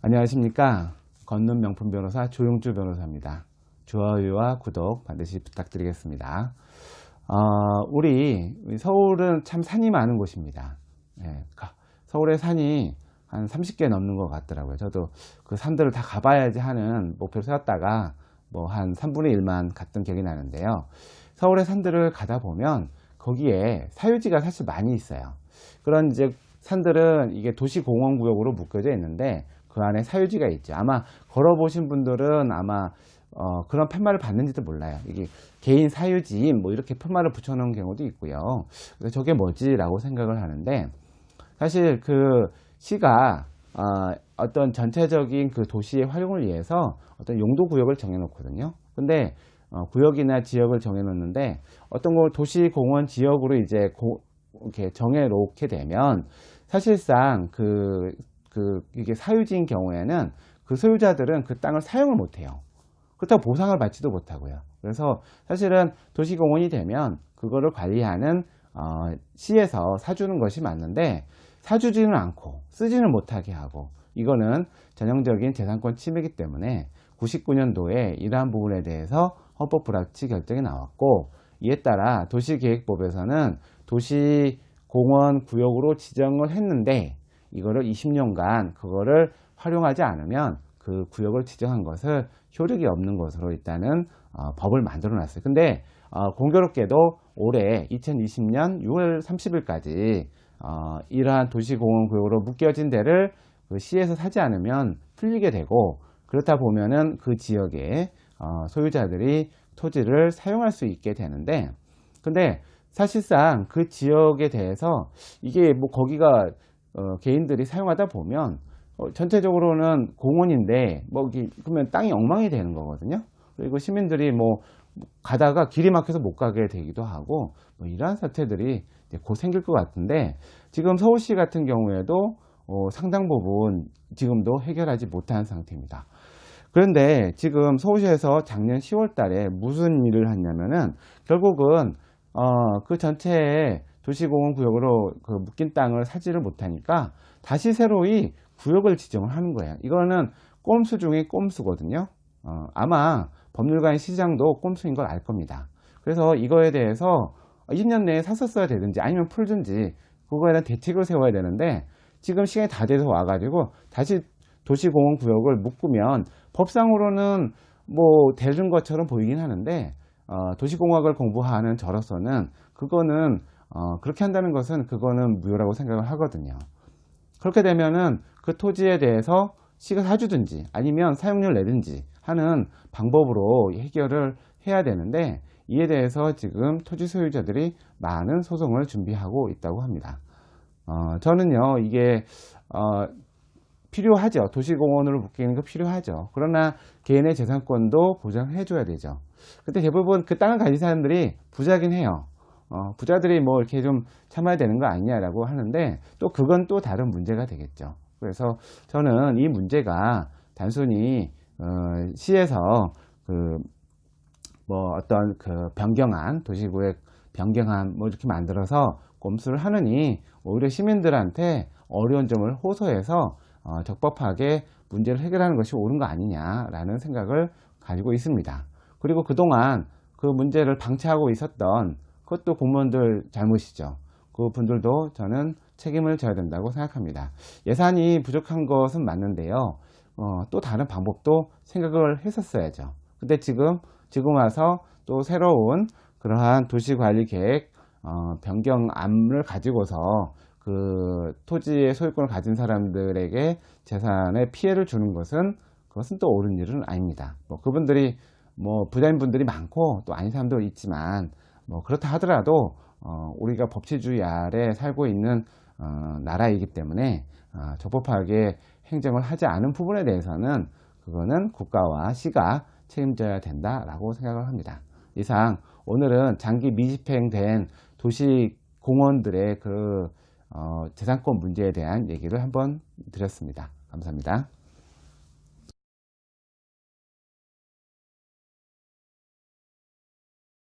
안녕하십니까. 걷는 명품 변호사 조용주 변호사입니다. 좋아요와 구독 반드시 부탁드리겠습니다. 우리 서울은 참 산이 많은 곳입니다. 서울의 산이 한 30개 넘는 것 같더라고요. 저도 그 산들을 다 가봐야지 하는 목표를 세웠다가 뭐 한 3분의 1만 갔던 기억이 나는데요. 서울의 산들을 가다 보면 거기에 사유지가 사실 많이 있어요. 그런 이제 산들은 이게 도시공원구역으로 묶여져 있는데 그 안에 사유지가 있죠. 아마 걸어보신 분들은 아마 그런 팻말을 봤는지도 몰라요. 이게 개인 사유지인 뭐 이렇게 팻말을 붙여놓은 경우도 있고요. 그래서 저게 뭐지라고 생각을 하는데 사실 그 시가 어떤 전체적인 그 도시의 활용을 위해서 어떤 용도 구역을 정해놓거든요. 근데 구역이나 지역을 정해놓는데 어떤 걸 도시공원 지역으로 이제 이렇게 정해놓게 되면 사실상 이게 사유지인 경우에는 그 소유자들은 그 땅을 사용을 못해요. 그렇다고 보상을 받지도 못하고요. 그래서 사실은 도시공원이 되면 그거를 관리하는 시에서 사주는 것이 맞는데 사주지는 않고 쓰지는 못하게 하고 이거는 전형적인 재산권 침해이기 때문에 99년도에 이러한 부분에 대해서 헌법 불합치 결정이 나왔고 이에 따라 도시계획법에서는 도시공원 구역으로 지정을 했는데 이거를 20년간 그거를 활용하지 않으면 그 구역을 지정한 것을 효력이 없는 것으로 일단은 법을 만들어 놨어요. 근데 공교롭게도 올해 2020년 6월 30일까지 이러한 도시공원 구역으로 묶여진 데를 그 시에서 사지 않으면 풀리게 되고 그렇다 보면은 그 지역의 소유자들이 토지를 사용할 수 있게 되는데 근데 사실상 그 지역에 대해서 이게 뭐 거기가 개인들이 사용하다 보면 전체적으로는 공원인데 뭐 그러면 땅이 엉망이 되는 거거든요. 그리고 시민들이 뭐 가다가 길이 막혀서 못 가게 되기도 하고 뭐 이러한 사태들이 곧 생길 것 같은데 지금 서울시 같은 경우에도 상당 부분 지금도 해결하지 못한 상태입니다. 그런데 지금 서울시에서 작년 10월 달에 무슨 일을 했냐면은 결국은 그 전체의 도시공원 구역으로 그 묶인 땅을 사지를 못하니까 다시 새로이 구역을 지정을 하는 거예요. 이거는 꼼수 중에 꼼수거든요. 아마 법률가인 시장도 꼼수인 걸 알 겁니다. 그래서 이거에 대해서 20년 내에 샀었어야 되든지 아니면 풀든지 그거에 대한 대책을 세워야 되는데 지금 시간이 다 돼서 와가지고 다시 도시공원 구역을 묶으면 법상으로는 뭐 되는 것처럼 보이긴 하는데 도시공학을 공부하는 저로서는 그거는 그렇게 한다는 것은 그거는 무효라고 생각을 하거든요. 그렇게 되면은 그 토지에 대해서 시가 사주든지 아니면 사용료를 내든지 하는 방법으로 해결을 해야 되는데 이에 대해서 지금 토지 소유자들이 많은 소송을 준비하고 있다고 합니다. 저는요 이게 필요하죠. 도시공원으로 묶이는 거 필요하죠. 그러나 개인의 재산권도 보장해 줘야 되죠. 근데 대부분 그 땅을 가진 사람들이 부자긴 해요. 부자들이 뭐 이렇게 좀 참아야 되는 거 아니냐라고 하는데 또 그건 또 다른 문제가 되겠죠. 그래서 저는 이 문제가 단순히 시에서 뭐 어떤 변경안 도시구역 변경안 뭐 이렇게 만들어서 꼼수를 하느니 오히려 시민들한테 어려운 점을 호소해서 적법하게 문제를 해결하는 것이 옳은 거 아니냐라는 생각을 가지고 있습니다. 그리고 그동안 그 문제를 방치하고 있었던 그것도 공무원들 잘못이죠. 그 분들도 저는 책임을 져야 된다고 생각합니다. 예산이 부족한 것은 맞는데요. 또 다른 방법도 생각을 했었어야죠. 근데 지금 와서 또 새로운 그러한 도시관리 계획 변경안을 가지고서 그 토지의 소유권을 가진 사람들에게 재산에 피해를 주는 그것은 또 옳은 일은 아닙니다. 뭐 그분들이 뭐 부자인 분들이 많고 또 아닌 사람도 있지만 뭐 그렇다 하더라도 우리가 법치주의 아래 살고 있는 나라이기 때문에 적법하게 행정을 하지 않은 부분에 대해서는 그거는 국가와 시가 책임져야 된다라고 생각을 합니다. 이상 오늘은 장기 미집행된 도시 공원들의 재산권 문제에 대한 얘기를 한번 드렸습니다. 감사합니다.